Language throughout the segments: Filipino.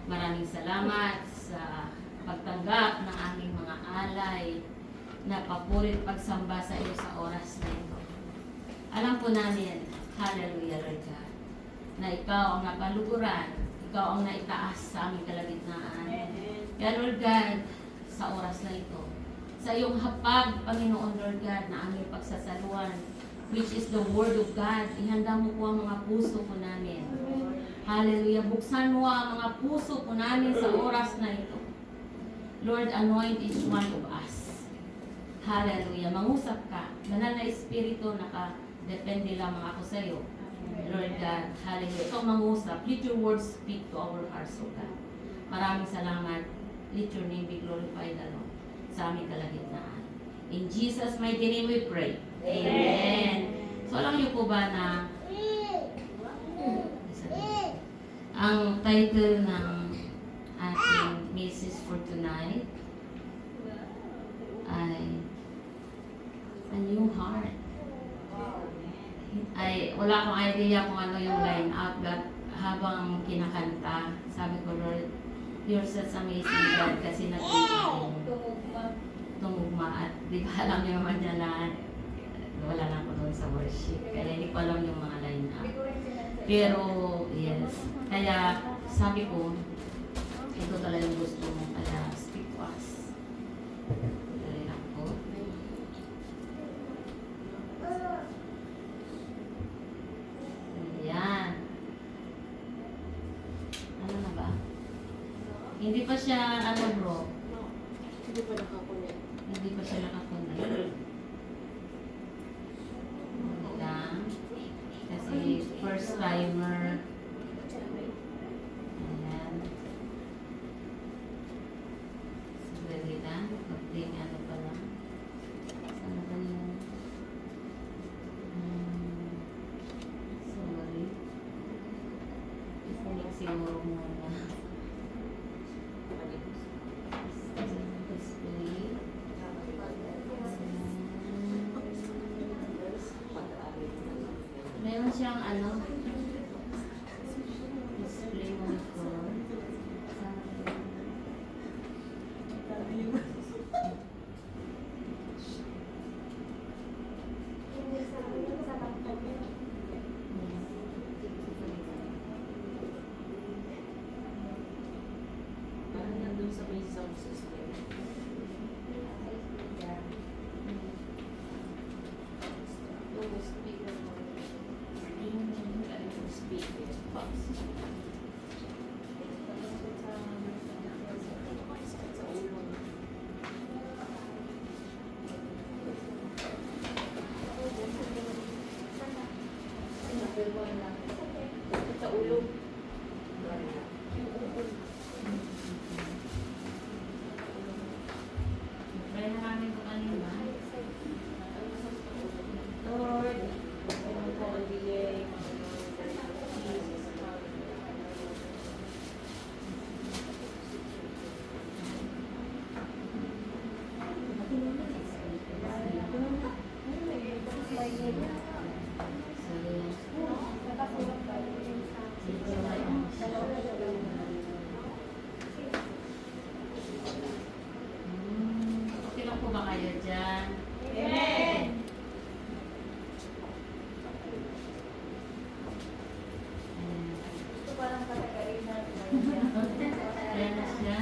Maraming salamat sa pagtanggap ng aming mga alay na papurit pagsamba sa iyo sa oras na ito. Alam po namin, hallelujah Lord God, na ikaw ang napaluguran, ikaw ang naitaas sa aming kalagitnaan. Kaya Lord God, sa oras na ito, sa iyong hapag, Panginoon Lord God, na aming pagsasaluan, which is the Word of God, ihanda mo po ang mga puso po namin. Hallelujah. Buksan mo ang mga puso po namin sa oras na ito. Lord, anoint each one of us. Hallelujah. Mangusap ka. Banal na Espiritu, nakadepende lamang ako sa iyo. Lord God, hallelujah. Ikaw mangusap. Let your words speak to our hearts, O God. Maraming salamat. Let your name be glorified, Lord, sa aming kalagitnaan. In Jesus' mighty name we pray. Amen. So, alam niyo po ba na ang title ng ating message for tonight ay A New Heart. Ay, wala akong idea kung ano yung line out, but habang kinakanta, sabi ko, Lord, you're such amazing God, kasi nakita yung tumugma at di ba alam niyo naman dyan na wala na ako doon sa worship, kaya hindi ko alam yung mga line out. Pero, yes. Kaya, sabi ko, ito talaga yung gusto mo. Kaya, speak to us. Dali lang po. Ayan. Ano na ba? Hindi pa siya, ano bro? Hindi pa nakakunin. Hindi pa siya nakakunin. Kasi first timer. Ayan. Sandali lang. Kapting ano pa lang. Sana ba yung... sorry. Isalik siguro muna. Display. Meron siyang ano, display monitor. Parang nandun sa may sound system. Yung speaker mo. Yung speaker box. Sa ulo. Sa ulo. Try na namin ito kanina. Lord, ano po ang delay? Okay lang po ba kayo dyan? Amen! Ito parang katagain na. Ayan na siya.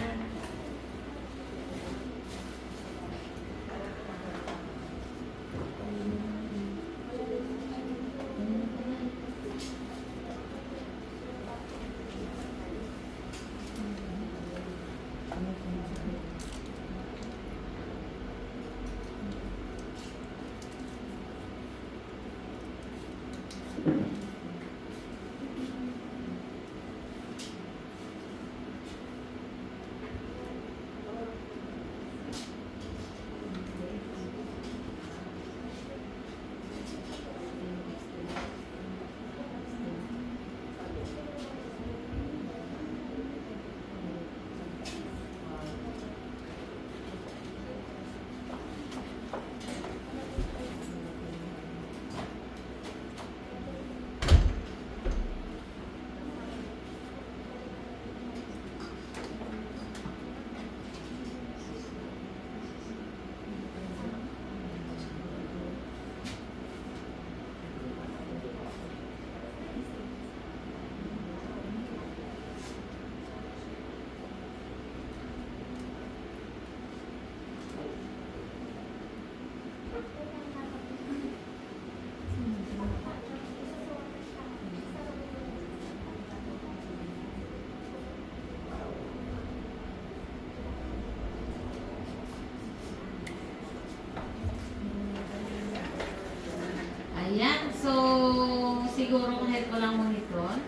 siguro kahit walang monitor,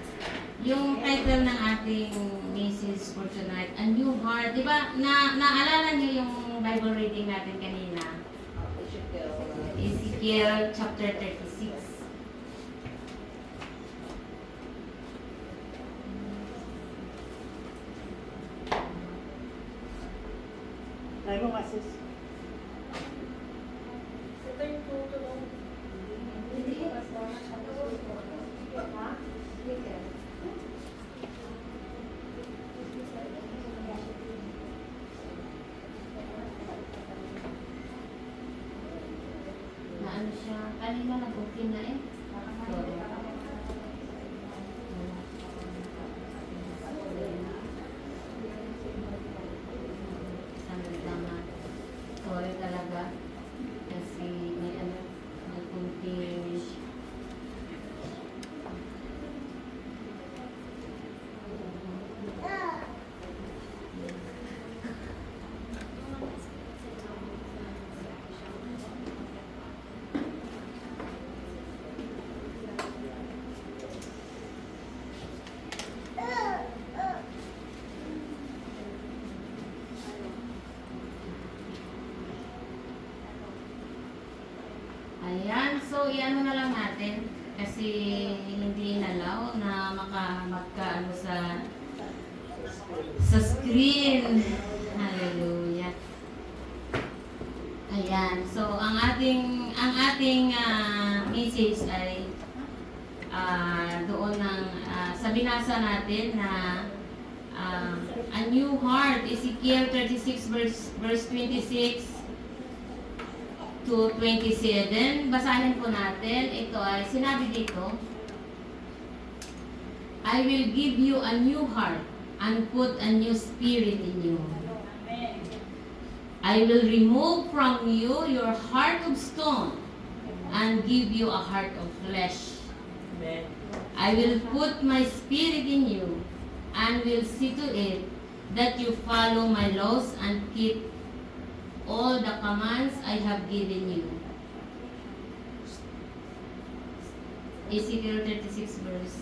yung title ng ating message for tonight, A New Heart. Di ba, naalala niyo yung Bible reading natin kanina? Ezekiel chapter 36. Try mo nga, sis. Ito yung tutulong. Na ano siya, kanina nag-okay na eh. Sorry. Sandali lang ha. Sorry talaga. Kasi may ano, may kunting ayan, so iano na lang natin kasi hindi inalaw na magkaano sa screen. Hallelujah. Ayan, so ang ating message ay doon ng sa binasa natin na a new heart, Ezekiel 36 verse 26 to 27. Basahin po natin. Ito ay sinabi dito, I will give you a new heart and put a new spirit in you. I will remove from you your heart of stone and give you a heart of flesh. Amen. I will put my spirit in you and will see to it that you follow my laws and keep all the commands I have given you. Ezekiel 36 verse.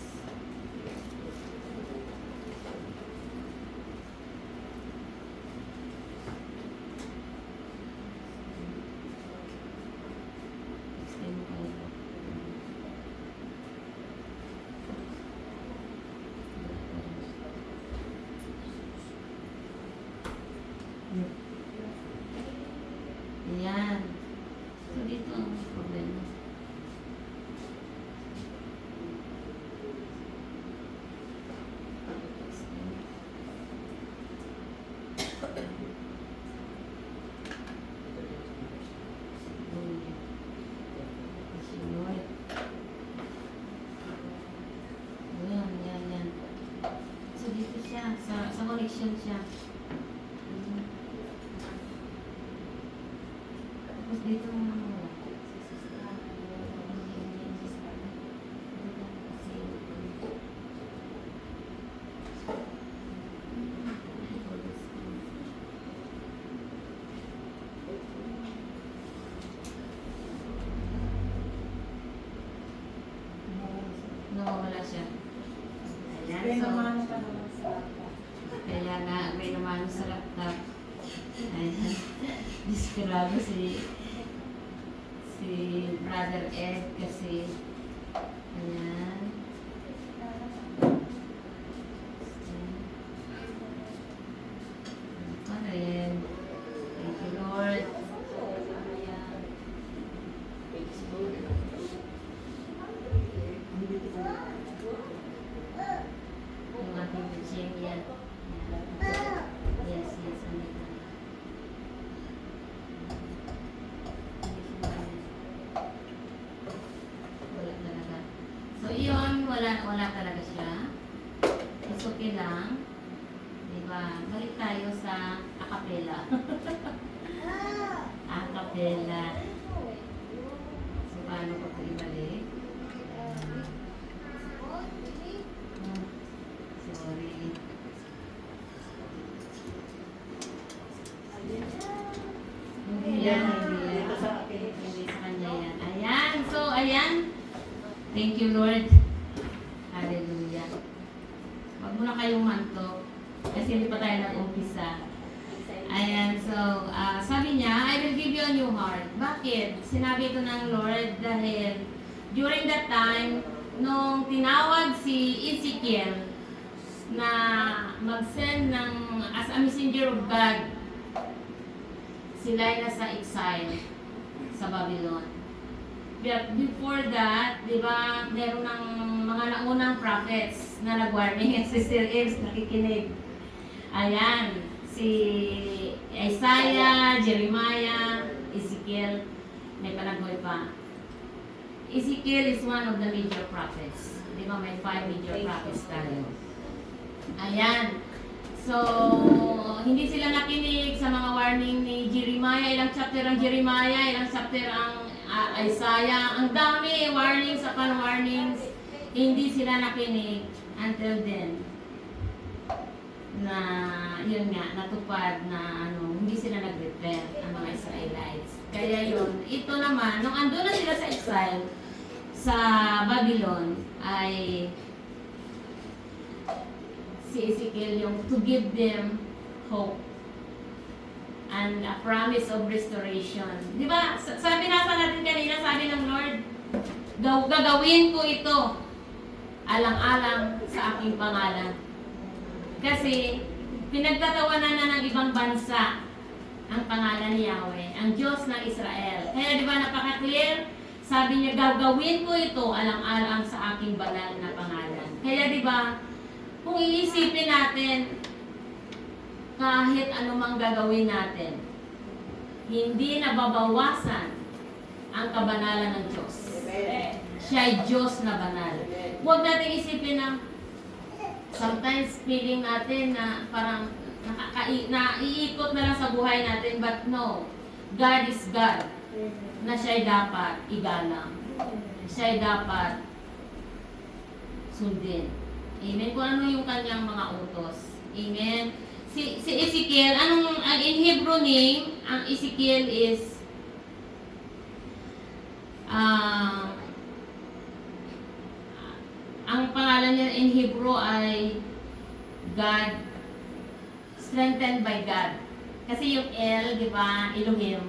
Ayan. So, dito ang problema. Ayan. So, dito siya. Sa connection siya. Tapos dito mo wala. Nawawala siya. Ayan, Kaya so, naman ka naman sa kaya nga, may naman sa laptop. Ayan. Diskurado si Brother Ed kasi ayan. Ayan. Thank you, Lord. Yung ating teaching yan. Yes, andito. Wala talaga. So, iyon, wala talaga siya. It's okay lang. Diba? Balik tayo sa acapella. Acapella. So, paano ko ito ibalik? Sorry. Hindi yan, hindi yan. Dito sa akin. Hindi sa kanya yan. Ayan. So, ayan. Thank you, Lord. muna kayong manto. Kasi hindi pa tayo nag-umpisa. Ayan, so, sabi niya, I will give you a new heart. Bakit? Sinabi ito ng Lord dahil during that time, nung tinawag si Ezekiel na mag-send ng, as a messenger of God, sila ay nasa exile sa Babylon. But before that, di ba, meron ng mga naunang prophets na nag-warning. Si Sir Eves nakikinig. Ayan, si Isaiah, Jeremiah, Ezekiel, may panaghoy pa. Ezekiel is one of the major prophets. Di ba, may 5 major prophets tayo. Ayan. So, hindi sila nakinig sa mga warning ni Jeremiah. Ilang chapter ang Jeremiah, ilang chapter ang Isaiah. Ang dami, warnings upon warnings. Hindi sila nakinig until then. Na, yun nga, natupad na hindi sila nag-repent ang mga Israelites. Kaya yun, ito naman, nung ando na sila sa exile sa Babylon, ay si Ezekiel yung to give them hope and a promise of restoration. Di ba? Sabi nasa natin kanina, sabi ng Lord, gagawin ko ito alang-alang sa aking pangalan. Kasi pinagtatawanan na ng ibang bansa ang pangalan ni Yahweh, ang Diyos ng Israel. Kaya di ba napaka-clear? Sabi niya, gagawin ko ito alang-alang sa aking banal na pangalan. Kaya di ba, kung iisipin natin, kahit anumang gagawin natin, hindi nababawasan ang kabanalan ng Diyos. Siya ay Diyos na banal. Huwag natin isipin na sometimes feeling natin na parang naiikot na lang sa buhay natin, but no, God is God, na siya'y dapat igalang. Siya'y dapat sundin. Amen. Kung ano yung kanyang mga utos. Amen. Si Ezekiel, in Hebrew name, ang Ezekiel is ang pangalan niya in Hebrew ay God, strengthened by God. Kasi yung El, di ba, Elohim.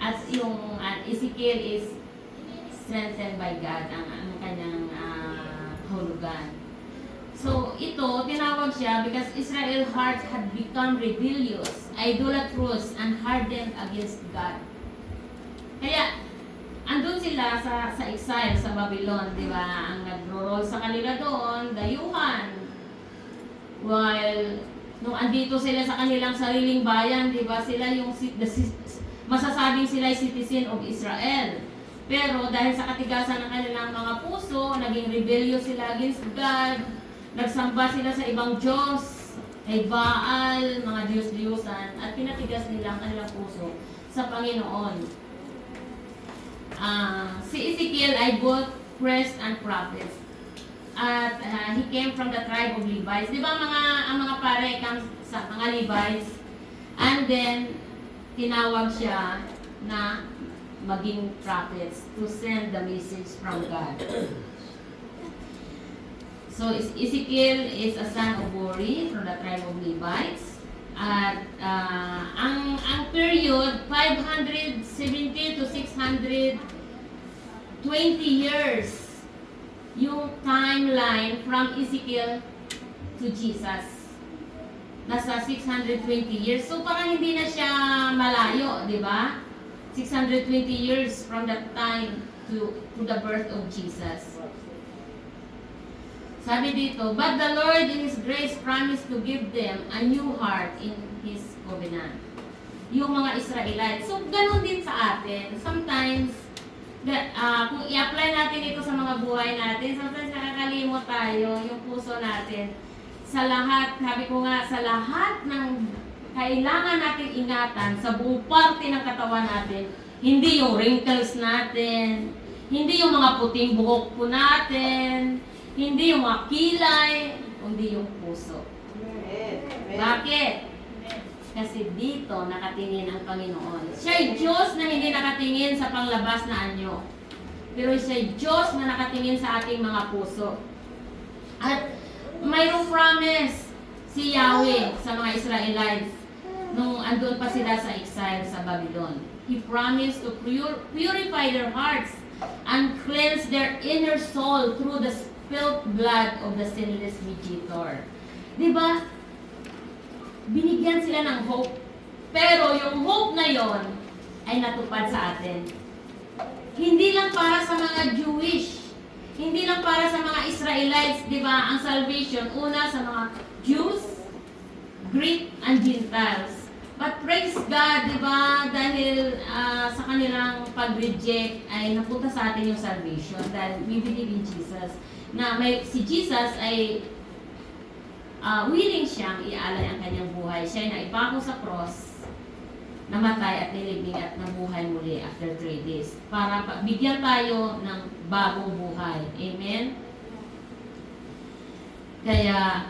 At yung Ezekiel is strengthened by God, ang kanyang hulugan. So, ito, tinawag siya because Israel's heart had become rebellious, idolatrous, and hardened against God. Kaya, andun sila sa exile sa Babylon, di ba? Ang nagro-roll sa kanila doon, dayuhan. While, nung andito sila sa kanilang sariling bayan, di ba? Sila yung, masasabing sila ay citizen of Israel. Pero dahil sa katigasan ng kanilang mga puso, naging rebellious sila against God. Nagsamba sila sa ibang Diyos, kay Baal, mga Diyos-Diyusan, at pinatigas nila ang kanilang puso sa Panginoon. Si Ezekiel ay both priest and prophet. At he came from the tribe of Levites. Di ba ang mga pare comes sa mga Levites? And then, tinawag siya na maging prophets to send the message from God. So, Ezekiel is a son of Uri from the tribe of Levites. At ang period, 570 to 620 years yung timeline from Ezekiel to Jesus. Nasa 620 years. So, parang hindi na siya malayo, di ba? 620 years from that time to the birth of Jesus. Sabi dito, but the Lord in His grace promised to give them a new heart in His covenant. Yung mga Israelites. So, ganun din sa atin. Sometimes, kung i-apply natin ito sa mga buhay natin, sometimes nakakalimot tayo, yung puso natin. Sa lahat, sabi ko nga, sa lahat ng kailangan natin ingatan, sa buong parte ng katawan natin, hindi yung wrinkles natin, hindi yung mga puting buhok po natin, hindi yung mga kilay, kundi yung puso. Bakit? Kasi dito nakatingin ang Panginoon. Siya'y Diyos na hindi nakatingin sa panglabas na anyo. Pero siya'y Diyos na nakatingin sa ating mga puso. At mayroong promise si Yahweh sa mga Israelites nung andun pa sila sa exile sa Babylon. He promised to purify their hearts and cleanse their inner soul through the spilled blood of the sinless mediator. Diba? Binigyan sila ng hope. Pero yung hope na yon ay natupad sa atin. Hindi lang para sa mga Jewish, hindi lang para sa mga Israelites, di ba? Ang salvation, una sa mga Jews, Greek, and Gentiles. But praise God, di ba? Dahil sa kanilang pag-reject ay napunta sa atin yung salvation dahil we believe in Jesus. Na si Jesus ay willing siyang ialay ang kanyang buhay. Siya ay naipako sa cross, namatay at nilibing at nabuhay muli after 3 days para bigyan tayo ng bagong buhay. Amen? Kaya,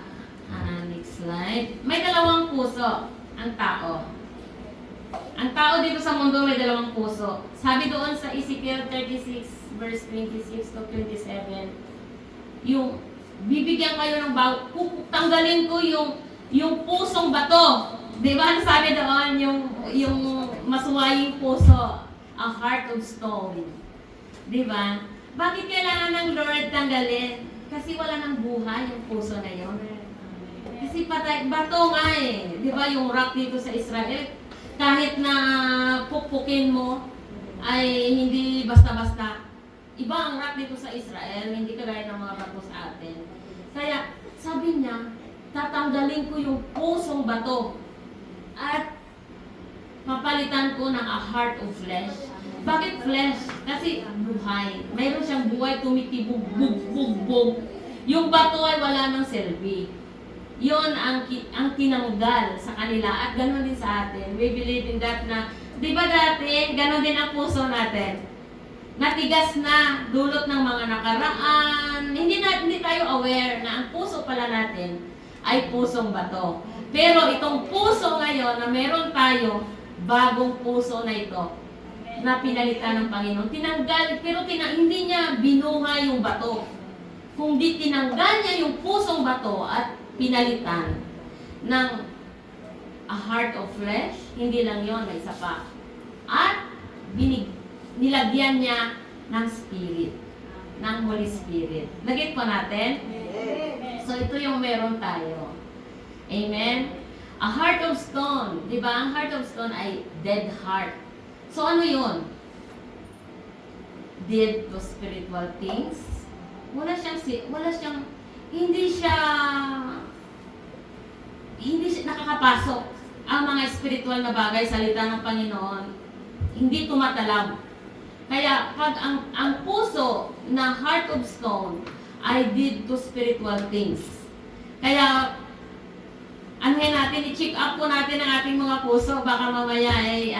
next slide. May dalawang puso ang tao. Ang tao dito sa mundo may dalawang puso. Sabi doon sa Ezekiel 36 verse 26 to 27, yung bibigyan kayo ng tanggalin ko yung pusong bato. Di ba? Ano sabi doon? Yung masuwaying puso, a heart of stone. Di ba? Bakit kailangan ng Lord tanggalin? Kasi wala nang buhay yung puso na yun. Kasi patay, bato nga eh. Di ba yung rock dito sa Israel? Kahit na pukpukin mo, ay hindi basta-basta. Iba ang rock dito sa Israel, hindi kagaya ng mga bato sa atin. Kaya sabi niya, tatanggalin ko yung pusong bato at papalitan ko ng a heart of flesh. Bakit flesh? Kasi buhay. Mayroon siyang buhay, tumitibog, bug. Yung bato ay wala ng silbi. Yun ang tinanggal sa kanila at ganoon din sa atin. We believe in that na, di ba dati, ganoon din ang puso natin. Natigas na, dulot ng mga nakaraan. Hindi tayo aware na ang puso pala natin ay pusong bato. Pero itong puso ngayon na meron tayo, bagong puso na ito, na pinalitan ng Panginoon. Tinanggal, pero hindi niya binuhay yung bato. Kung di tinanggal niya yung pusong bato at pinalitan ng a heart of flesh, hindi lang yon, may isa pa. At nilagyan niya ng Spirit, ng Holy Spirit. Nagit po natin? So ito yung meron tayo. Amen? A heart of stone. Di ba? Ang heart of stone ay dead heart. So ano yun? Dead to spiritual things. Hindi siya nakakapasok ang mga spiritual na bagay, salita ng Panginoon. Hindi tumatalab. Kaya pag ang puso na heart of stone ay dead to spiritual things. Kaya natin, i-check up po natin ang ating mga puso. Baka mamaya ay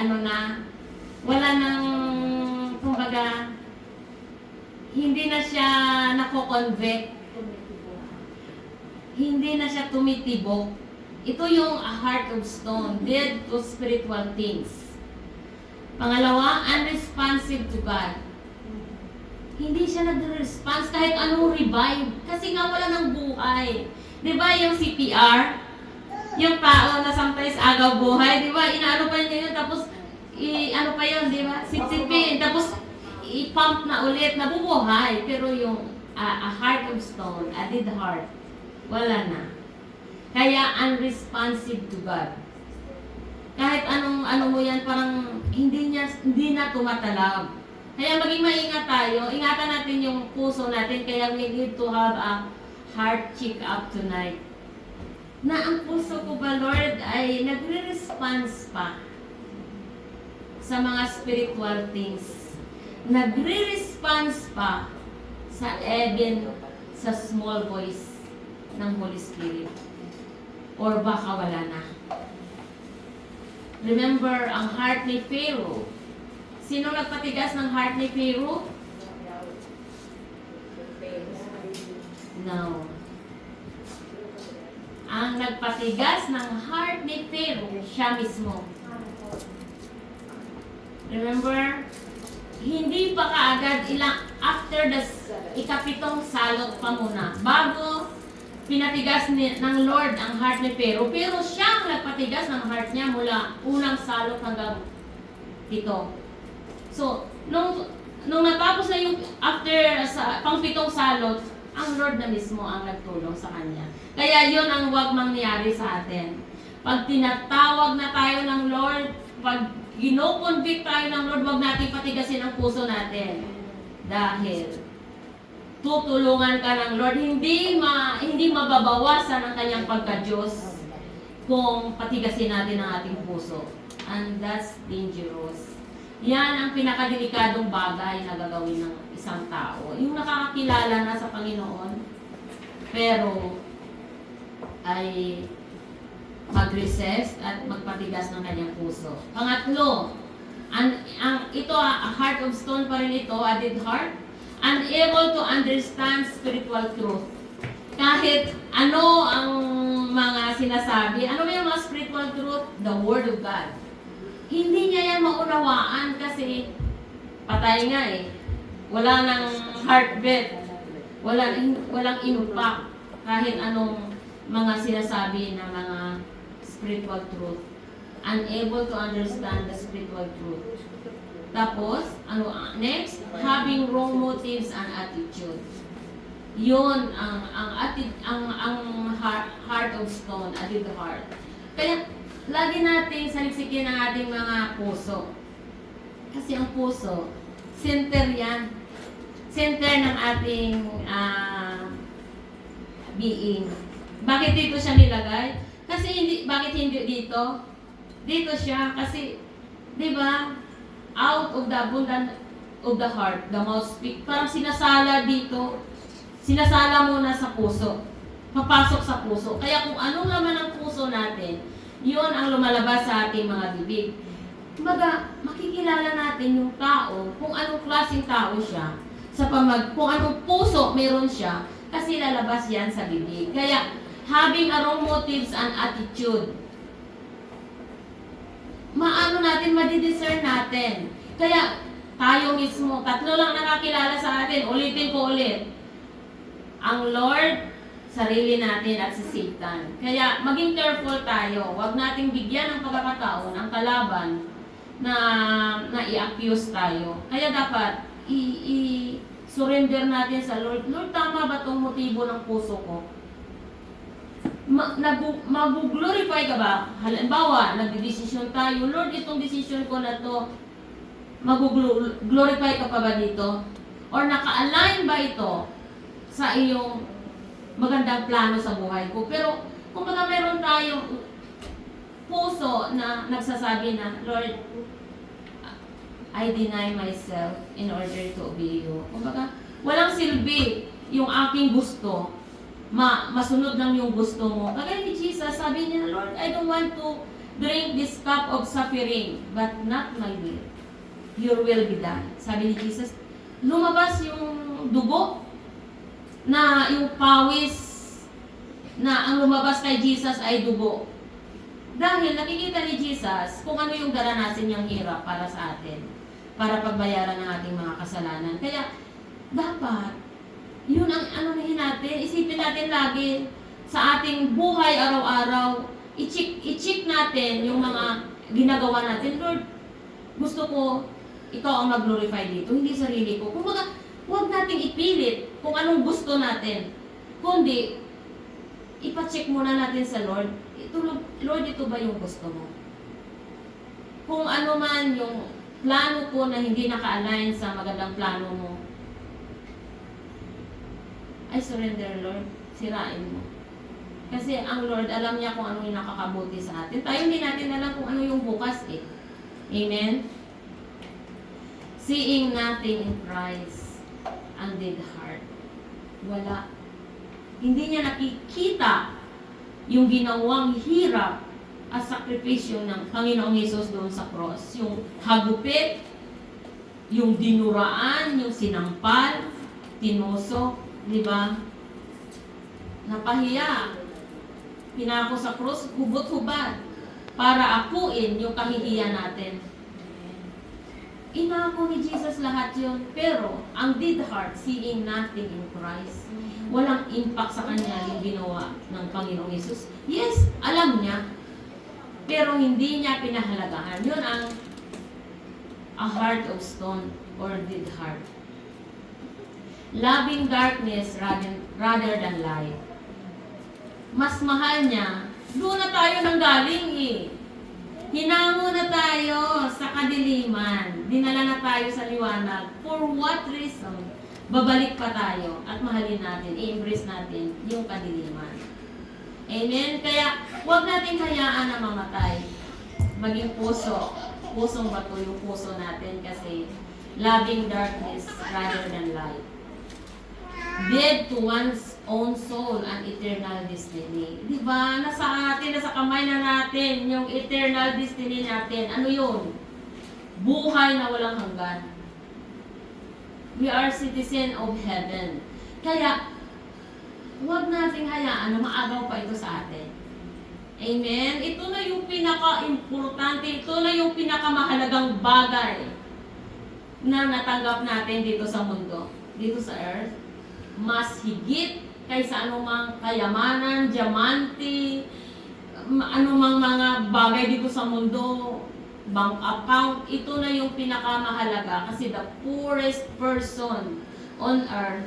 wala nang, kumbaga, hindi na siya nako-convict. Hindi na siya tumitibok. Ito yung a heart of stone, dead to spiritual things. Pangalawa, unresponsive to God. Hindi siya nag-response kahit anong revive. Kasi nga wala ng buhay. Di ba yung CPR? Yung tao na sometimes agaw buhay, di ba? Inaano pa niya yun, tapos ano pa yun, di ba? Sipsipin, tapos i-pump na ulit, nabubuhay. Pero yung a heart of stone, a dead heart, wala na. Kaya unresponsive to God. Kahit ano mo yan, parang hindi na tumatalab. Kaya maging maingat tayo, ingatan natin yung puso natin, kaya we need to have a heart check-up tonight. Na ang puso ko ba, Lord, ay nagre-response pa sa mga spiritual things. Nagre-response pa sa even sa small voice ng Holy Spirit. Or baka wala na. Remember, ang heart ni Pharaoh. Sino nagpatigas ng heart ni Pharaoh? No. Ang nagpatigas ng heart ni Pharaoh, siya mismo. Remember, hindi pa kaagad after the ikapitong salot pa muna. Bago pinatigas ng Lord ang heart ni Pero. Pero siya ang nagpatigas ng heart niya mula unang salot hanggang ito. So, nung natapos na yung after sa pang-pitong salot, ang Lord na mismo ang nagtulong sa kanya. Kaya yun ang huwag mangyari sa atin. Pag tinatawag na tayo ng Lord, pag gino-convict tayo ng Lord, huwag natin patigasin ang puso natin. Dahil tutulungan ka ng Lord, hindi mababawasan ang kanyang pagka-Diyos kung patigasin natin ang ating puso. And that's dangerous. Yan ang pinakadelikadong bagay na gagawin ng isang tao. Yung nakakakilala na sa Panginoon, pero ay mag-resist at magpatigas ng kanyang puso. Pangatlo, ito, a heart of stone pa rin ito, a dead heart, unable to understand spiritual truth. Kahit ano ang mga sinasabi, ano ba yung mga spiritual truth? The Word of God. Hindi niya yan maunawaan kasi patay nga eh. Wala nang heartbeat. Walang impact kahit anong mga sinasabi na mga spiritual truth. Unable to understand the spiritual truth. Tapos, next? Having wrong motives and attitude. Yun ang heart of stone, a dead heart. Kaya, lagi nating saliksikin ang ating mga puso. Kasi ang puso, center yan. Center ng ating being. Bakit dito siya nilagay? Kasi bakit hindi dito? Dito siya kasi, di ba, out of the abundance of the heart, the mouth speak. Parang sinasala dito, sinasala muna sa puso. Papasok sa puso. Kaya kung anong laman ng puso natin, yun ang lumalabas sa ating mga bibig. Kumbaga, makikilala natin yung tao, kung anong klaseng tao siya, kung anong puso meron siya, kasi lalabas yan sa bibig. Kaya, having a wrong motives and attitude, madidiscern natin. Kaya, tayo mismo, tatlo lang nakakilala sa atin, ulitin ko ulit. Ang Lord, sarili natin at si Satan. Kaya maging careful tayo. Huwag nating bigyan ng pagkakataon ang kalaban na i-accuse tayo. Kaya dapat i-surrender natin sa Lord. Lord, tama ba itong motibo ng puso ko? Mag-glorify ka ba? Halimbawa, nagdedesisyon tayo. Lord, itong decision ko na to, mag-glorify ka pa ba dito? Or naka-align ba ito sa iyong magandang plano sa buhay ko? Pero kung baga meron tayong puso na nagsasabi na, Lord, I deny myself in order to obey you. Kung baga, walang silbi yung aking gusto. Masunod lang yung gusto mo. Kagaya ni Jesus, sabi niya, Lord, I don't want to drink this cup of suffering, but not my will. Your will be done. Sabi ni Jesus, lumabas yung dugo na yung pawis na ang lumabas kay Jesus ay dugo. Dahil nakikita ni Jesus kung ano yung daranasin niyang hirap para sa atin, para pagbayaran ng ating mga kasalanan. Kaya, dapat, yun ang anuhin natin, isipin natin lagi sa ating buhay araw-araw, i-check natin yung mga ginagawa natin. Lord, gusto ko, ikaw ang mag-glorify dito, hindi sarili ko. Kung huwag nating ipilit kung anong gusto natin. Kundi, ipacheck muna natin sa Lord. Lord, ito ba yung gusto mo? Kung ano man yung plano ko na hindi naka-align sa magandang plano mo, I surrender, Lord. Sirain mo. Kasi ang Lord, alam niya kung ano yung nakakabuti sa atin. Tayo hindi natin alam kung ano yung bukas eh. Amen? Seeing nothing in Christ, ang dead heart. Wala. Hindi niya nakikita yung ginawang hirap at sakripisyo ng Panginoong Hesus doon sa cross. Yung hagupit, yung dinuraan, yung sinampal, tinusok, di ba? Napahiya. Pinako sa cross, hubot-hubad para akuin yung kahihiyan natin. Inako ni Jesus lahat yun. Pero, ang dead heart, seeing nothing in Christ. Walang impact sa kanya yung ginawa ng Panginoong Jesus. Yes, alam niya. Pero hindi niya pinahalagahan. Yun ang a heart of stone or dead heart. Loving darkness rather than light. Mas mahal niya. Doon na tayo nang galing eh. Hinango na tayo sa kadiliman. Dinala na tayo sa liwanag. For what reason? Babalik pa tayo at mahalin natin, i-embrace natin yung kadiliman. Amen? Kaya, huwag natin hayaan na mamatay. Maging puso. Pusong bato yung puso natin kasi loving darkness rather than light. Dead to one's own soul and eternal destiny. Di ba? Nasa atin, nasa kamay na natin yung eternal destiny natin. Ano yun? Buhay na walang hanggan. We are citizen of heaven. Kaya, huwag nating hayaan na maagaw pa ito sa atin. Amen? Ito na yung pinaka-importante, ito na yung pinakamahalagang bagay na natanggap natin dito sa mundo, dito sa earth. Mas higit kaysa anumang kayamanan, diamante, anumang mga bagay dito sa mundo, bank account, ito na yung pinakamahalaga kasi the poorest person on earth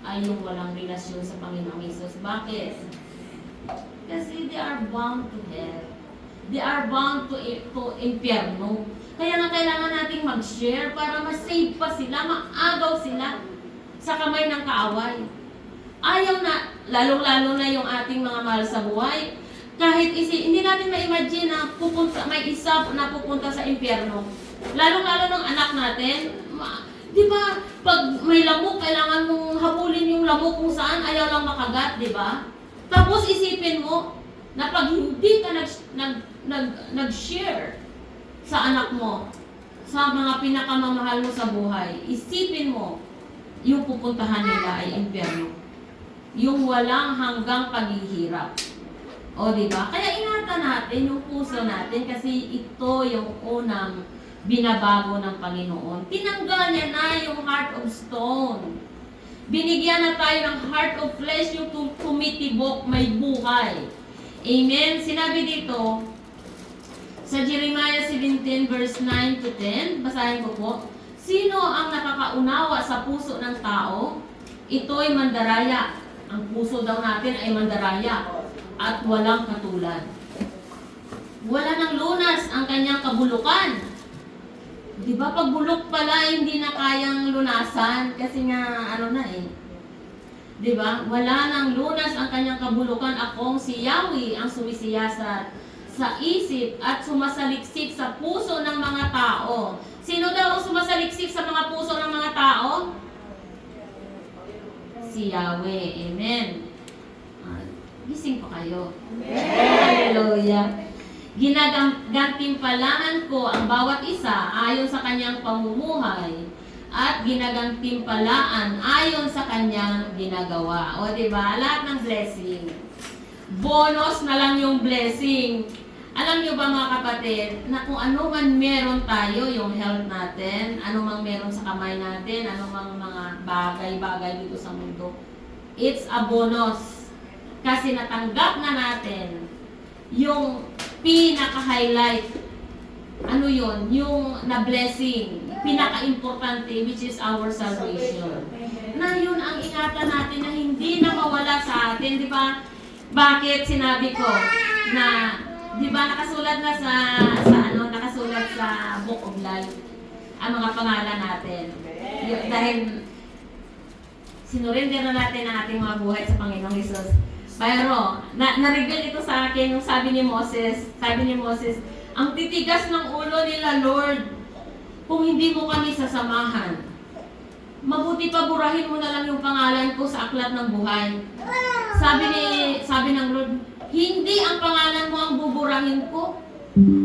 ay yung walang relasyon sa Panginoong Jesus. Bakit? Kasi they are bound to hell. They are bound to impyerno. Kaya nga kailangan nating mag-share para ma-save pa sila, maagaw sila sa kamay ng kaaway. Ayaw na, lalong-lalo na yung ating mga mahal sa buhay. Kahit hindi natin ma-imagine na may isa na pupunta sa impyerno. Lalong-lalo ng anak natin. Di ba, pag may lamok, kailangan mong habulin yung lamok kung saan ayaw lang makagat, di ba? Tapos isipin mo na pag hindi ka nag-share sa anak mo, sa mga pinakamamahal mo sa buhay, isipin mo, yung pupuntahan nila ay impyerno. Yung walang hanggang paghihirap. O, di ba? Kaya ingatan natin yung puso natin kasi ito yung unang binabago ng Panginoon. Tinanggal niya na yung heart of stone. Binigyan na tayo ng heart of flesh, yung tumitibok, may buhay. Amen? Sinabi dito, sa Jeremiah 17 verse 9 to 10, basahin ko po, sino ang nakakaunawa sa puso ng tao? Ito'y mandaraya. Ang puso daw natin ay mandaraya at walang katulad. Wala nang lunas ang kanyang kabulukan. Di ba pag bulok pala hindi na kayang lunasan kasi nga ano na eh. Di ba? Wala nang lunas ang kanyang kabulukan. Akong si Yahweh ang sumisiyasat sa isip at sumasaliksik sa puso ng mga tao. Sino daw ang sumasaliksik sa mga puso ng mga tao? Si Yahweh. Amen. Gising pa kayo. Amen. Hallelujah. Ginagantimpalaan ko ang bawat isa ayon sa kanyang pamumuhay at ginagantimpalaan ayon sa kanyang ginagawa. O diba? Lahat ng blessing. Bonus na lang yung blessing. Alam nyo ba mga kapatid, na kung ano man meron tayo, yung health natin, ano mang meron sa kamay natin, ano mang mga bagay-bagay dito sa mundo, it's a bonus. Kasi natanggap na natin yung pinaka-highlight. Ano yun? Yung na-blessing. Pinaka-importante, which is our salvation. Na yun ang ingatan natin na hindi na mawala sa atin. Di ba? Bakit sinabi ko na, di ba nakasulat na nakasulat sa Book of Life ang mga pangalan natin. Dahil sinurinder na natin ang ating mga buhay sa Panginoong Hesus. Pero, na-reveal ito sa akin yung sabi ni Moses, ang titigas ng ulo nila, Lord, kung hindi mo kami sasamahan, mabuti pa burahin mo na lang yung pangalan ko sa aklat ng buhay. Sabi ng Lord, hindi ang pangalan mo ang buburahin ko.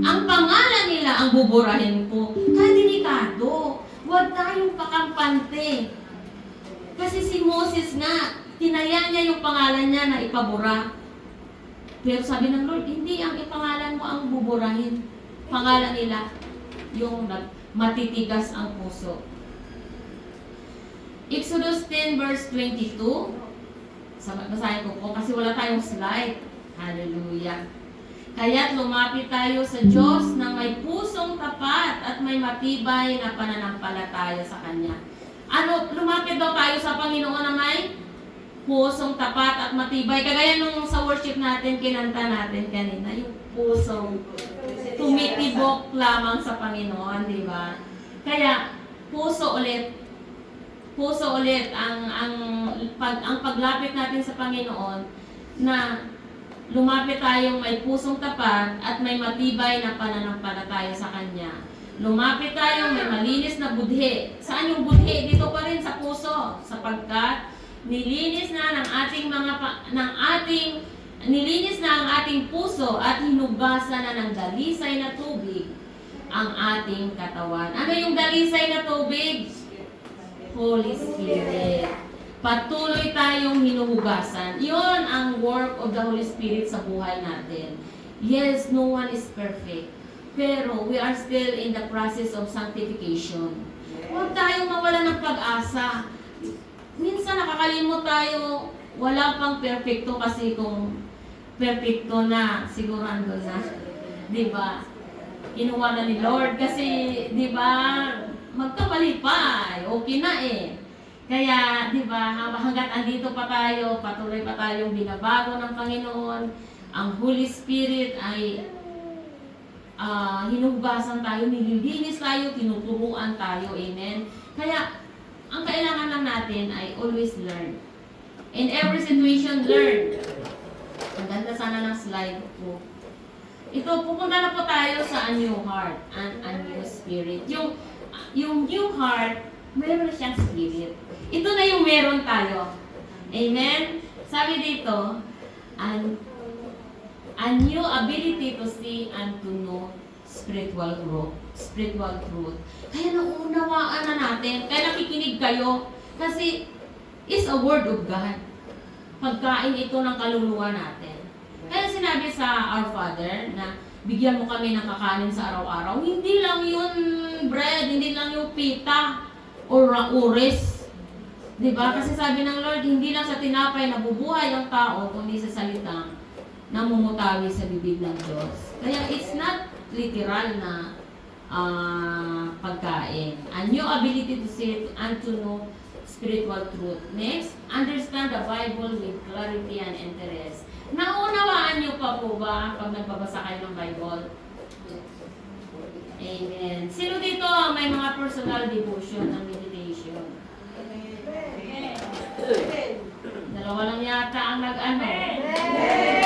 Ang pangalan nila ang buburahin ko. Kaya delikado. Huwag tayong pakampante. Kasi si Moses nga, tinaya niya yung pangalan niya na ipabura. Pero sabi ng Lord, hindi ang ipangalan mo ang buburahin. Pangalan nila, yung matitigas ang puso. Exodus 10 verse 22. Basahin ko po kasi wala tayong slide. Hallelujah. Kaya't lumapit tayo sa Diyos na may pusong tapat at may matibay na pananampalataya sa Kanya. Lumapit daw tayo sa Panginoon na may pusong tapat at matibay. Kagaya nung sa worship natin, kinanta natin kanina, yung pusong tumitibok lamang sa Panginoon, di ba? Kaya, puso ulit ang paglapit natin sa Panginoon na lumapit tayong may pusong tapat at may matibay na pananampalataya sa Kanya. Lumapit tayong may malinis na budhi. Saan yung budhi? Dito pa rin sa puso. Sapagkat nilinis na ang ating puso at hinugasan na ng dalisay na tubig ang ating katawan. Ano yung dalisay na tubig? Holy Spirit. Patuloy tayong hinuhugasan. Iyon ang work of the Holy Spirit sa buhay natin. Yes, no one is perfect. Pero we are still in the process of sanctification. Huwag tayong mawala ng pag-asa. Minsan nakakalimot tayo, wala pang perfecto kasi kung perfecto na, siguro ando na. Diba? Kinuha na ni Lord kasi, diba, magkabali pa, okay na eh. Kaya, di ba, hanggat andito pa tayo, patuloy pa tayong binabago ng Panginoon, ang Holy Spirit ay hinugasan tayo, nililinis tayo, tinuturuan tayo, amen? Kaya, ang kailangan lang natin ay always learn. In every situation, learn. Ang ganda sana ng slide ko. Ito, pupunta na po tayo sa a new heart and a new spirit. Yung new heart, meron na siyang spirit. Ito na yung meron tayo. Amen? Sabi dito, a new ability to see and to know spiritual truth. Kaya naunawaan na natin, kaya nakikinig kayo, kasi it's a word of God. Pagkain ito ng kaluluwa natin. Kaya sinabi sa Our Father na bigyan mo kami ng kakanin sa araw-araw, hindi lang yun bread, hindi lang yung pita, or ures. Diba? Kasi sabi ng Lord, hindi lang sa tinapay nabubuhay ang tao, kundi sa salitang namumutawi sa bibig ng Diyos. Kaya it's not literal na pagkain. A new ability to see and to know spiritual truth. Next, understand the Bible with clarity and interest. Naunawaan niyo pa po ba pag nagbabasa kayo ng Bible? Amen. Sino dito may mga personal devotion ng meditation? Dalawa lang yata ang nag-ano.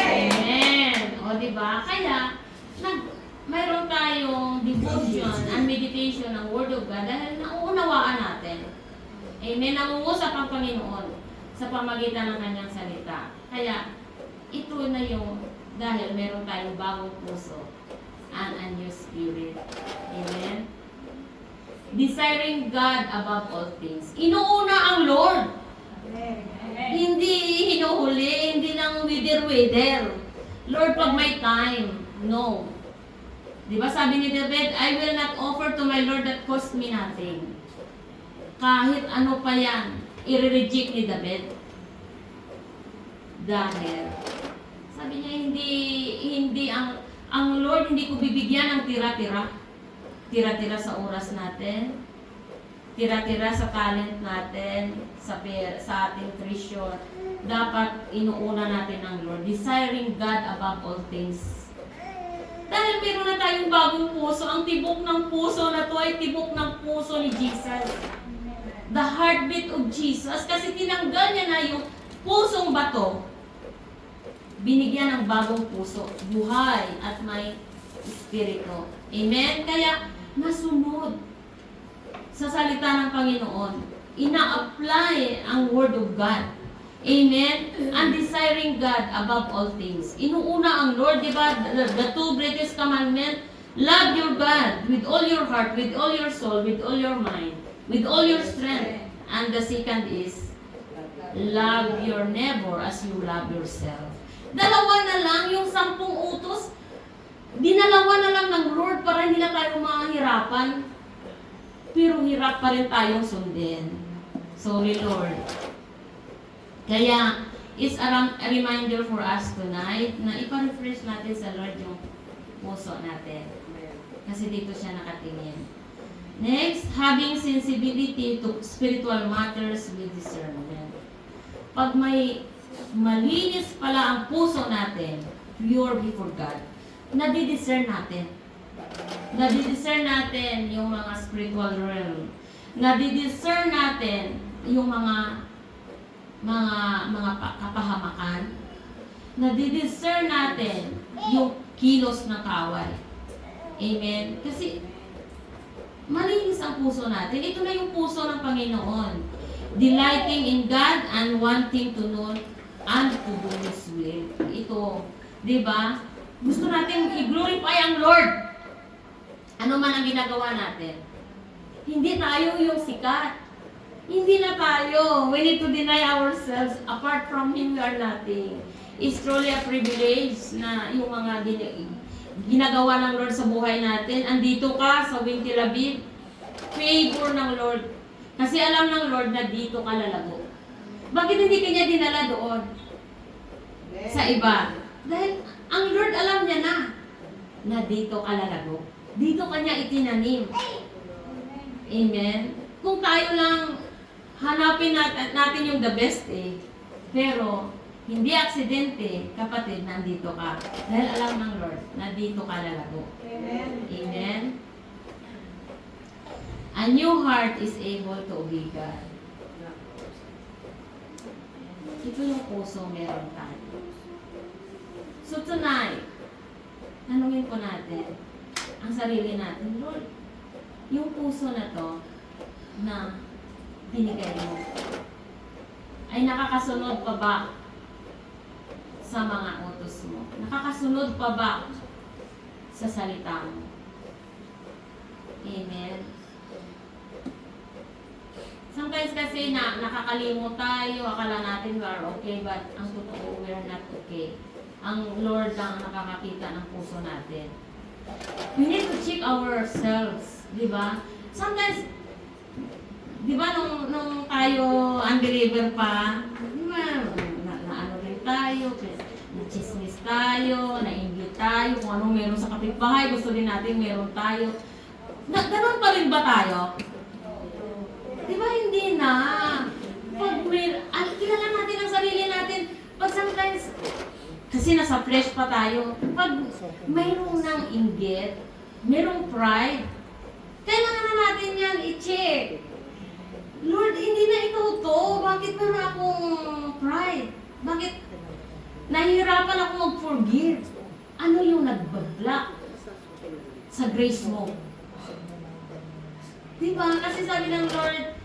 Amen. O diba? Kaya, mayroon tayong devotion and meditation ng Word of God dahil nauunawaan natin. Amen. Nangungusap ang Panginoon sa pamagitan ng kanyang salita. Kaya, ito na yung dahil meron tayong bagong puso and a new spirit. Amen? Desiring God above all things. Inuuna ang Lord. Hindi hinuhuli, hindi lang wither. Lord, pag may time, no. Diba sabi ni David, I will not offer to my Lord that cost me nothing. Kahit ano pa yan, i-reject ni David. Dahil, sabi niya, hindi ang Lord hindi ko bibigyan ng tira-tira. Tira-tira sa oras natin, tira-tira sa talent natin, sa ating treasure. Dapat inuuna natin ang Lord. Desiring God above all things. Dahil meron na tayong bagong puso. Ang tibok ng puso na to ay tibok ng puso ni Jesus. The heartbeat of Jesus. Kasi tinanggal niya na yung pusong bato. Binigyan ng bagong puso. Buhay at may espiritu. Amen? Kaya nasunod sa salita ng Panginoon. Ina-apply ang Word of God. Amen? And desiring God above all things. Inuuna ang Lord, di ba? The two greatest commandments, love your God with all your heart, with all your soul, with all your mind, with all your strength. And the second is, love your neighbor as you love yourself. Dalawa na lang, yung 10 utos, dinalawa na lang ng Lord para hindi na tayo mahirapan. pero hirap pa rin tayong sundin. Sorry, Lord. Kaya, it's a reminder for us tonight na ipa-refresh natin sa Lord yung puso natin. Kasi dito siya nakatingin. Next, having sensibility to spiritual matters with discernment. Pag may malinis pala ang puso natin, pure before God, nadidiscern natin. Nadidiscern natin yung mga spiritual realm. Nadidiscern natin yung mga kapahamakan. Nadidiscern natin yung kilos ng kaway. Amen? Kasi malinis ang puso natin. Ito na yung puso ng Panginoon. Delighting in God and wanting to know and to do His will. Ito, di ba? Gusto natin i-glorify ang Lord. Ano man ang ginagawa natin. Hindi tayo yung sikat. Hindi na tayo. We need to deny ourselves. Apart from Him, we are nothing. It's truly a privilege na yung mga ginagawa ng Lord sa buhay natin. Andito ka sa Winti Labib. Favor ng Lord. Kasi alam ng Lord na dito ka lalago. Bakit hindi kanya dinala doon? Sa iba. Dahil ang Lord alam niya na dito ka lalago. Dito kanya itinanim. Amen? Kung tayo lang hanapin natin yung the best pero hindi aksidente, kapatid, nandito ka. Dahil alam ng Lord na dito ka lalago. Amen. Amen? A new heart is able to obey God. Ito yung puso meron tayo. So tonight, tanungin po natin ang sarili natin, Lord, yung puso na to na binigay mo ay nakakasunod pa ba sa mga utos mo? Nakakasunod pa ba sa salita mo? Amen. Sometimes kasi nakakalimot tayo, akala natin we are okay, but ang totoo, we are not okay. Ang Lord lang nakakakita ng puso natin. We need to check ourselves, di ba? Sometimes, di ba nung tayo unbeliever pa, di ba, na ano rin tayo, na-chismis tayo, na-inggit tayo, kung anong meron sa kapitbahay, gusto din natin meron tayo. Ganun pa rin ba tayo? Di ba hindi na? Pag kilala natin ang sarili natin, pag sometimes, kasi nasa flesh pa tayo, pag mayroong ng inggit, mayroong pride, kailangan na natin yan i-check. Lord, hindi na ito to. Bakit meron akong pride? Bakit nahihirapan ako mag-forgive? Ano yung nag-block sa grace mo? Diba? Kasi sabi ng Lord,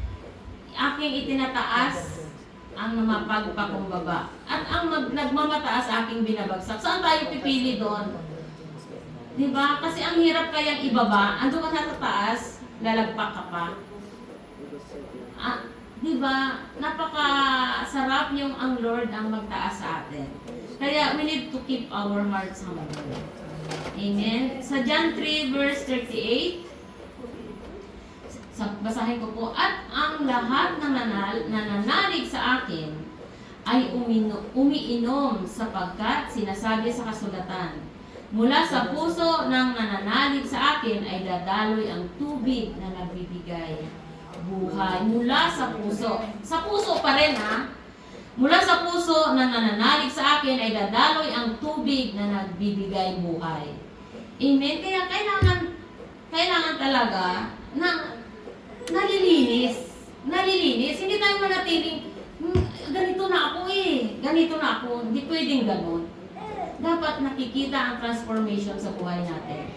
aking itinataas ang mapagpakumbaba. At ang nagmamataas aking binabagsak. Saan tayo pipili doon? Diba? Kasi ang hirap kayang ibaba. Ando ka sa taas, lalagpak ka pa. Diba? Napakasarap yung ang Lord ang magtaas sa atin. Kaya we need to keep our hearts humble. Amen? Sa John 3 verse 38, basahin ko po, at ang lahat ng nananalig sa akin ay umiinom sapagkat sinasabi sa kasulatan, mula sa puso ng nananalig sa akin ay dadaloy ang tubig na nagbibigay buhay. Mula sa puso. Sa puso pa rin Mula sa puso ng nananalig sa akin ay dadaloy ang tubig na nagbibigay buhay. Amen? Kaya kailangan talaga na nalilinis. Hindi tayo manatiling, ganito na ako ganito na ako. Hindi pwedeng ganun. Dapat nakikita ang transformation sa buhay natin.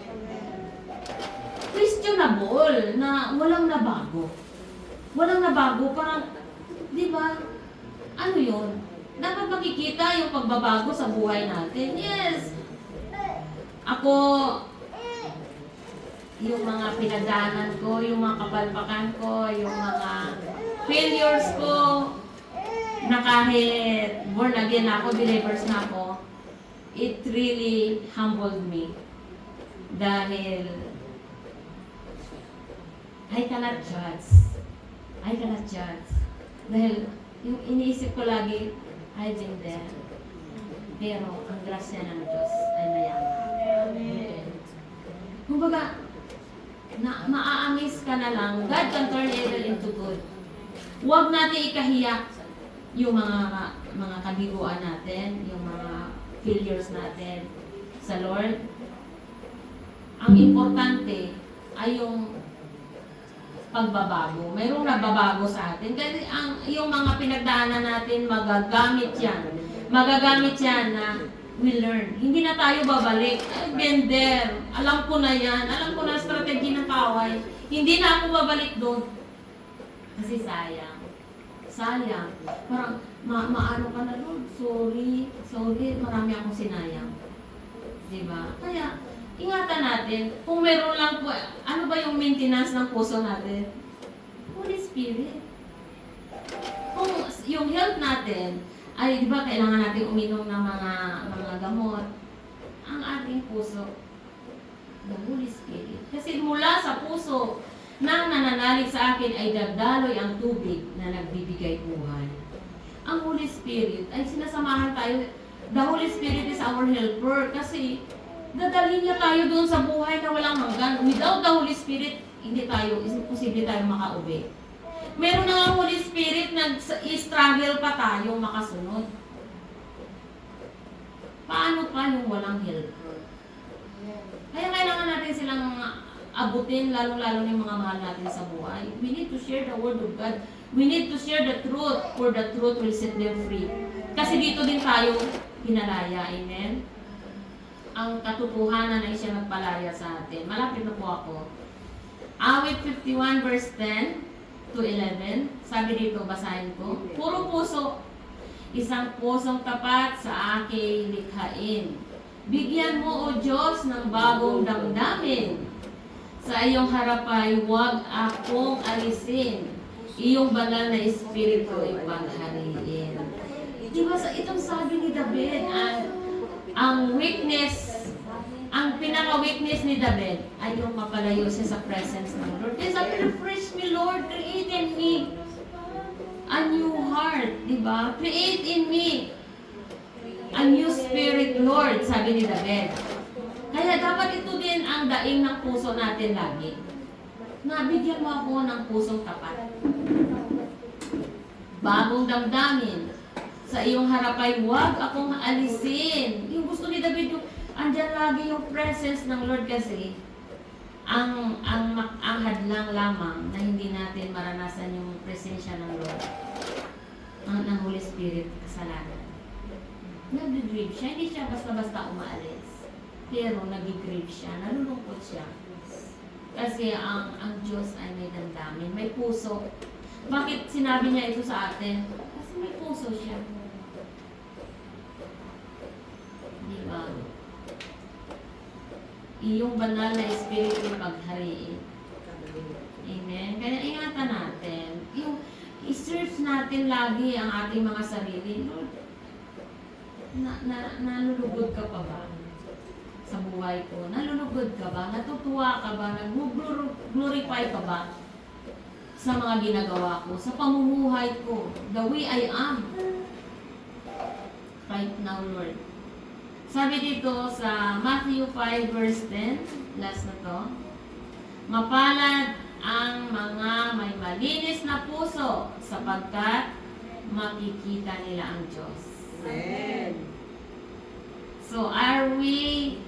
Questionable na walang nabago. Walang nabago, parang, di ba? Ano yun? Dapat makikita yung pagbabago sa buhay natin. Yes! Ako, yung mga pinagdaanan ko, yung mga kapalpakan ko, yung mga failures ko, na kahit born again ako, believers na ako, it really humbled me. Dahil I cannot judge. I cannot judge. Dahil yung iniisip ko lagi, I've been there. Pero ang grasya ng Diyos ay mayaman. Amen. Kumbaga, maa-amaze ka na lang, God can turn evil into good. Huwag natin ikahiya yung mga kabiguan natin, yung mga failures natin sa Lord. Ang importante ay yung pagbabago. Mayroong nababago sa atin. Kasi yung mga pinagdaanan natin, magagamit yan. Magagamit yan na we learn. Hindi na tayo babalik. Ay, bender. Alam ko na yan. Alam ko na strategy ng kaway. Hindi na ako babalik doon. Kasi sayang. Sayang. Parang, maano ka na doon. Sorry. Marami akong sinayang. Diba? Kaya, ingatan natin, kung meron lang po, ano ba yung maintenance ng puso natin? Holy Spirit. Kung yung health natin, ay di ba kailangan natin uminom ng mga gamot, ang ating puso, the Holy Spirit. Kasi mula sa puso na nananalig sa akin ay dagdaloy ang tubig na nagbibigay buhay. Ang Holy Spirit ay sinasamahan tayo. The Holy Spirit is our helper kasi dadalhin niya tayo doon sa buhay na walang hanggan. Without the Holy Spirit, imposible tayo makauwi. Meron na ang Holy Spirit, nag-struggle pa tayo makasunod. Paano pa yung walang helper? Kaya kailangan natin silang abutin, lalong-lalo yung mga mahal natin sa buhay. We need to share the Word of God. We need to share the truth, for the truth will set them free. Kasi dito din tayo hinalaya. Amen? Ang katotohanan ay siya nagpalaya sa atin. Malapit na po ako. Awit 51 verse 10 to 11. Sabi dito, basahin ko. Puro puso. Isang pusong tapat sa aking likhain. Bigyan mo, O Diyos, ng bagong damdamin. Sa iyong harapay, huwag akong alisin. Iyong banal na espiritu ay paghariin. Diba sa itong sabi ni David, ang weakness, ang pinaka-weakness ni David ay yung mapalayo siya sa presence ng Lord. Kaya sabi, refresh me, Lord, create in me a new heart, di ba? Create in me a new spirit, Lord, sabi ni David. Kaya dapat ito din ang daing ng puso natin lagi. Nabigyan mo ako ng pusong tapat. Bagong damdamin. Sa iyong harapay, huwag akong alisin. Yung gusto ni David, yung andyan lagi yung presence ng Lord kasi ang hadlang lamang na hindi natin maranasan yung presensya ng Lord. Ng Holy Spirit, kasalanan. Nag-grieve siya. Hindi siya basta-basta umaalis. Pero nag-grieve siya. Nalulungkot siya. Kasi ang Diyos ay may damdamin. May puso. Bakit sinabi niya ito sa atin? Kasi may puso siya. Diba? Iyong banal na espiritu paghariin. Amen? Kaya ingatan natin. Yung i-search natin lagi ang ating mga sarili. Lord, nalulugod ka pa ba sa buhay ko? Nalulugod ka ba? Natutuwa ka ba? Nag-glorify ka ba sa mga ginagawa ko? Sa pamumuhay ko? The way I am. Right now, Lord. Sabi dito sa Matthew 5 verse 10, last na to, mapalad ang mga may malinis na puso sapagkat makikita nila ang Diyos. Amen. So are we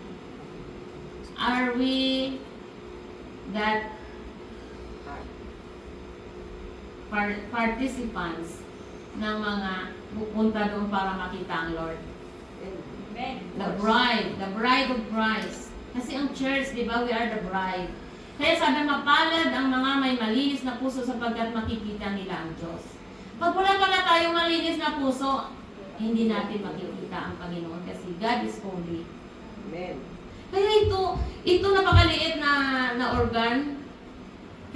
that participants ng mga pupunta doon para makita ang Lord? The bride of Christ. Kasi ang church, di ba, we are the bride. Kaya sabi, mapalad ang mga may malinis na puso sapagkat makikita nila ang Diyos. Pag wala pala tayong malinis na puso, hindi natin makikita ang Panginoon kasi God is holy. Amen. Kaya ito napakaliit na organ,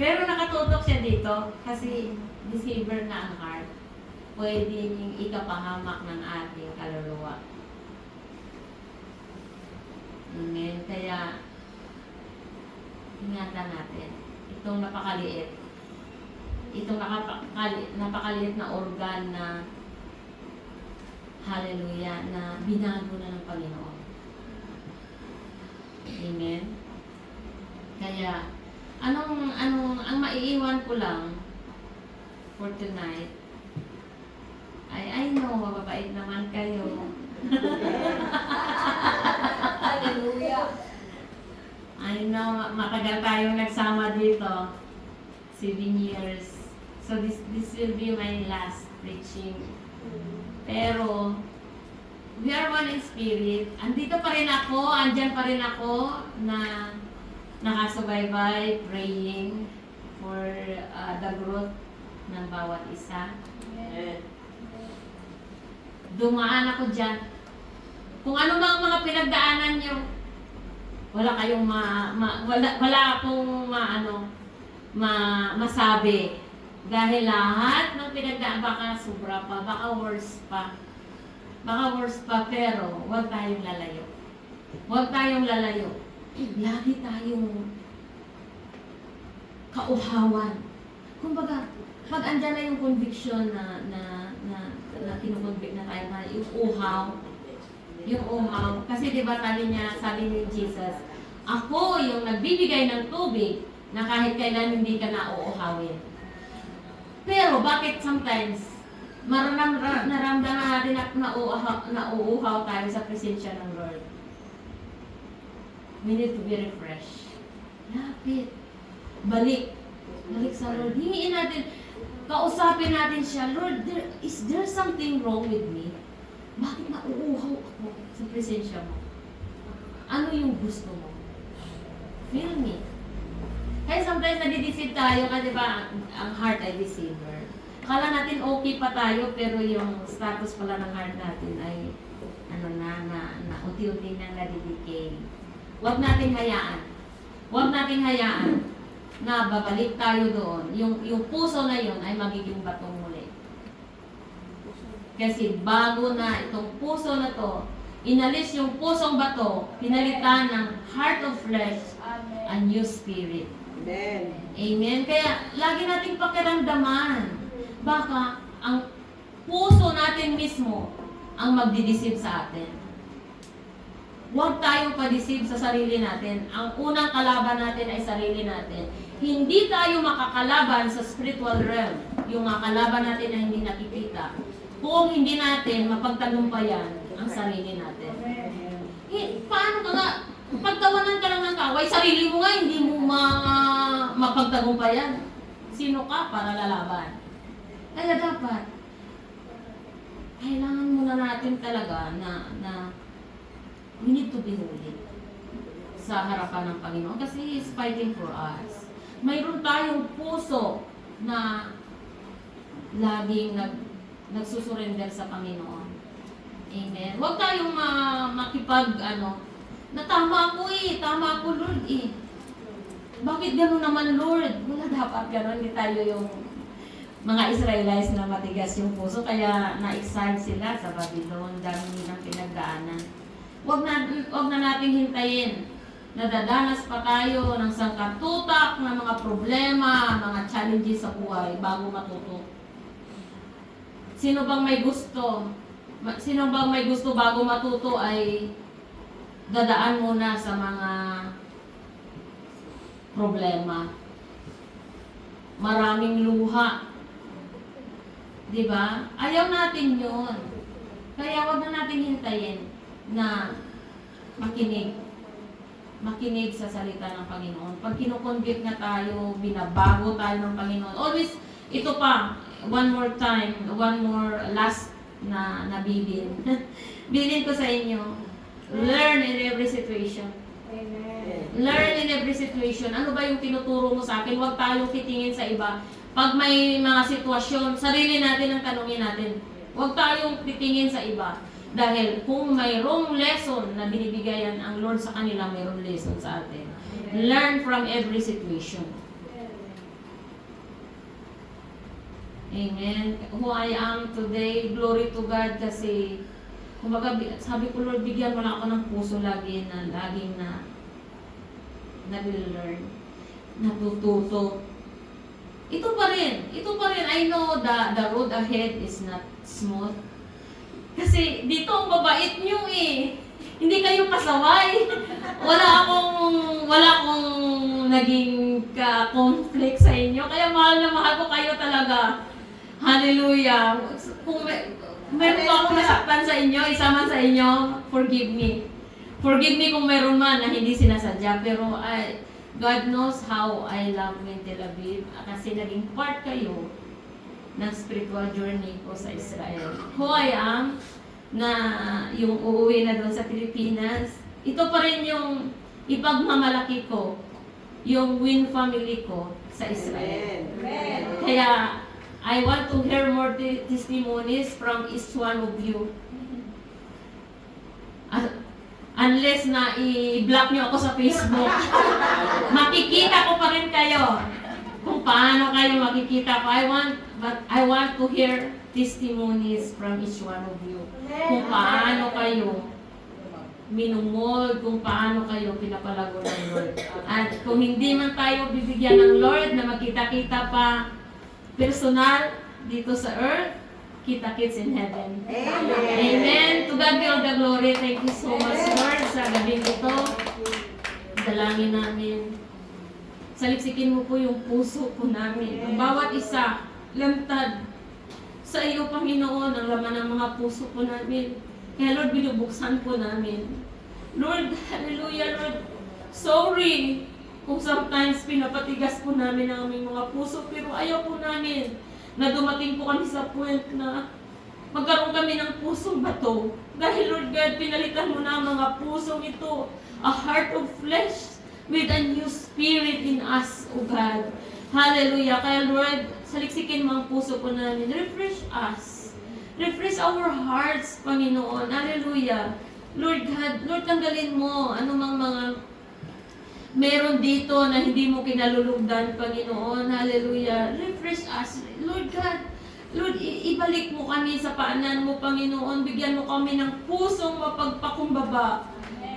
pero nakatutok siya dito kasi deceiver na ang heart. Pwede niyong ikapahamak ng ating kaluluwa. Amen. Kaya, ingatan natin. itong napakaliit. Itong napakaliit na organ na hallelujah, na binago na ng Panginoon. Amen? Kaya, ang maiiwan ko lang for tonight, I know, mababait naman kayo. Hallelujah. I know, matagal tayong nagsama dito. 7 years. So this will be my last preaching. Pero, we are one in spirit. Andito pa rin ako, andyan pa rin ako na nakasubaybay, praying for the growth ng bawat isa. Amen. Dumaan ako dyan. Kung ano mang mga pinagdaanan nyo, wala kayong wala akong masabi. Dahil lahat ng pinagdaan, baka sobra pa, baka worse pa. Baka worse pa, pero huwag tayong lalayo. Huwag tayong lalayo. Lagi tayong kauhawan. Kumbaga, pag andyan na yung conviction na kinukonvict na tayo na yung uhaw. Kasi diba sabi ni Jesus, ako yung nagbibigay ng tubig na kahit kailan hindi ka na uuhawin. Pero bakit sometimes naramdaman natin na nauuhaw tayo sa presensya ng Lord? We need to be refreshed. Lapit. Balik sa Lord. Hingiin natin, kausapin natin siya, Lord, is there something wrong with me? Bakit nauuhaw ako sa presensya mo? Ano yung gusto mo? Feel me. Kaya sometimes nadideceive tayo kasi diba, ang heart ay deceiver. Akala natin okay pa tayo, pero yung status pala ng heart natin ay unti-unti nang nadidecay. Huwag nating hayaan. Huwag nating hayaan na babalik tayo doon. Yung puso na yun ay magiging batong muli. Kasi bago na itong puso na to, inalis yung pusong bato, pinalitan ng heart of flesh, a new spirit. Amen. Amen? Kaya lagi nating pakiramdaman. Baka ang puso natin mismo ang magdideceive sa atin. Huwag tayong padeceive sa sarili natin. Ang unang kalaban natin ay sarili natin. Hindi tayo makakalaban sa spiritual realm. Yung mga kalaban natin ay hindi nakikita. Kung hindi natin mapagtagumpayan ang sarili natin. Paano ka nga? Pagtawanan ka lang ng kaway, sarili mo nga, hindi mo mapagtagumpayan. Sino ka para lalaban? Kaya dapat, kailangan muna natin talaga na we need to be holy sa harapan ng Panginoon kasi He is fighting for us. Mayroon tayong puso na laging nagsusurrender sa Panginoon. Amen. Huwag tayong na tama ako Lord eh. Bakit gano'n naman Lord? Wala dapat gano'n, hindi tayo yung mga Israelites na matigas yung puso, kaya na-exile sila sa Babylon, dami nilang pinagdaanan. Huwag na nating hintayin na dadanas pa tayo ng sangkatutak ng mga problema, mga challenges sa buhay bago matuto. Sino bang may gusto bago matuto ay dadaan muna sa mga problema. Maraming luha. Diba? Ayaw natin yun. Kaya wag na natin hintayin na makinig sa salita ng Panginoon. Pag kinukonvict na tayo, binabago tayo ng Panginoon. Always, ito pa, one more last na bilin. Bilin ko sa inyo. Learn in every situation. Amen. Learn in every situation. Ano ba yung tinuturo mo sa akin? Huwag tayong titingin sa iba. Pag may mga sitwasyon, sarili natin ang tanungin natin. Huwag tayong titingin sa iba. Dahil kung mayroong lesson na binibigayan ang Lord sa kanila, mayroong lesson sa atin. Learn from every situation. Amen. Who I am today, glory to God kasi kumbaga, sabi ko, Lord, bigyan mo lang ako ng puso laging na will learn. natututo. Ito pa rin. I know the road ahead is not smooth. Kasi dito ang babait nyo eh. Hindi kayo pasaway. Wala akong naging conflict sa inyo. Kaya mahal na mahal ko kayo talaga. Hallelujah. Kung meron pa akong nasaktan sa inyo, isa man sa inyo, forgive me. Forgive me kung meron man na hindi sinasadya. Pero God knows how I love you in Tel Aviv. Kasi naging part kayo ng spiritual journey ko sa Israel. Who I am, na yung uuwi na doon sa Pilipinas, ito pa rin yung ipagmamalaki ko, yung Win family ko sa Israel. Amen. Kaya, I want to hear more testimonies from each one of you. Unless na i-block nyo ako sa Facebook, makikita ko pa rin kayo kung paano kayo makikita ko. I want to hear testimonies from each one of you. Kung paano kayo minumod, kung paano kayo pinapalago ng Lord. At kung hindi man tayo bibigyan ng Lord na magkita-kita pa personal dito sa earth, kita-kits in heaven. Amen. To God be all the glory. Thank you so much, Lord, sa gabing ito. Dalangin namin. Saliksikin mo po yung puso po namin. Ang bawat isa, lantad sa iyo, Panginoon, ang laman ng mga puso po namin. Kaya, Lord, binubuksan po namin. Lord, hallelujah, Lord, sorry kung sometimes pinapatigas po namin ang aming mga puso, pero ayaw po namin na dumating po kami sa point na magkaroon kami ng pusong bato. Dahil, Lord God, pinalitan mo na ang mga pusong ito, a heart of flesh with a new spirit in us, O God. Hallelujah. Kaya, Lord, saliksikin mo ang puso po namin. Refresh us. Refresh our hearts, Panginoon. Hallelujah. Lord God, Lord, tanggalin mo anumang mga meron dito na hindi mo kinalulugdan, Panginoon. Hallelujah. Refresh us. Lord God, Lord, ibalik mo kami sa paanan mo, Panginoon. Bigyan mo kami ng pusong mapagpakumbaba.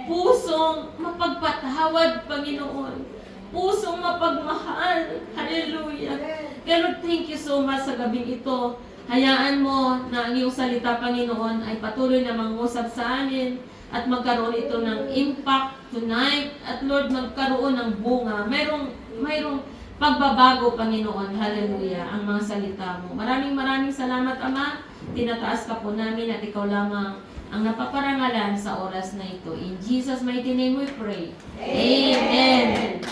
Pusong mapagpatawad, Panginoon. Pusong mapagmahal. Hallelujah. Kaya Lord, thank you so much sa gabing ito. Hayaan mo na ang iyong salita, Panginoon, ay patuloy na mangusap sa amin at magkaroon ito ng impact tonight. At Lord, magkaroon ng bunga. Mayroong pagbabago, Panginoon. Hallelujah. Ang mga salita mo. Maraming salamat, Ama. Tinataas ka po namin at ikaw lamang ang napaparangalan sa oras na ito. In Jesus' mighty name we pray. Amen.